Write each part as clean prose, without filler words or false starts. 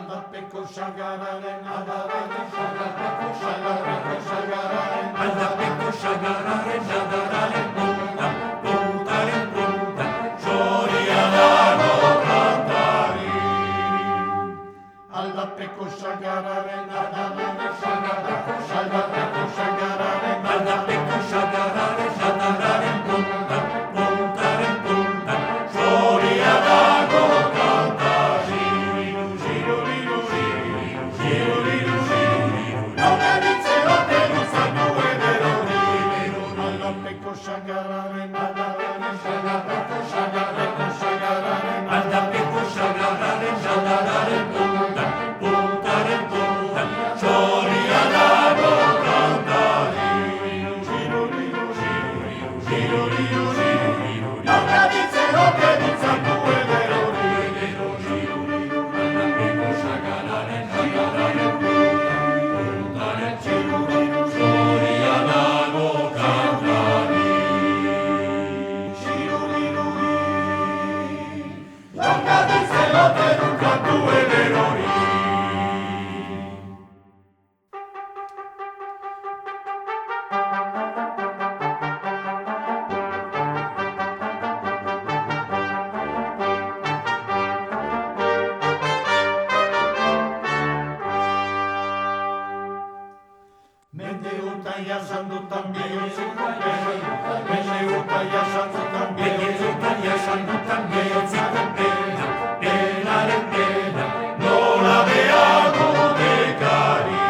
aldapeko sagararen adararen aldapeko sagararen aldapeko sagararen adararen punta, puntaren punta, txoria dago kantari. Aldapeko sagararen adararen aldapeko sagararen aldapeko sagararen adararen punta, puntaren punta, txoria dago kantari. Sagararen, aldapeko sagararen, adararen punta, puntaren punta, txoria dago kantari. Naukaditzen ote ditzatu ederori, aldapeko sagararen, adararen puntaren txoria dago kantari. Ote dukatu ederori. Mende uta jasan dutan bihotzetan pena, mende uta jasan dutan bihotzetan jasan dutan bihotzetan pena, penaren pena, nola beharko dekari.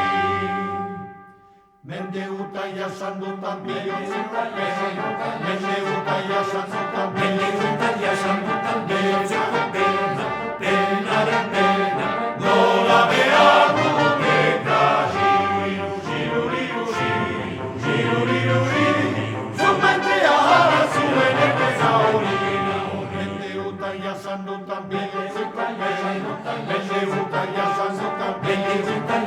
Mende uta jasan dutan bihotzetan pena, mende uta jasan dutan bihotzetan pena, penaren pena, nola beharko dekari. Zumentea jara zuen epeza hori. Mende uta jasan dutan bihotzetan pena, mende uta jasan dutan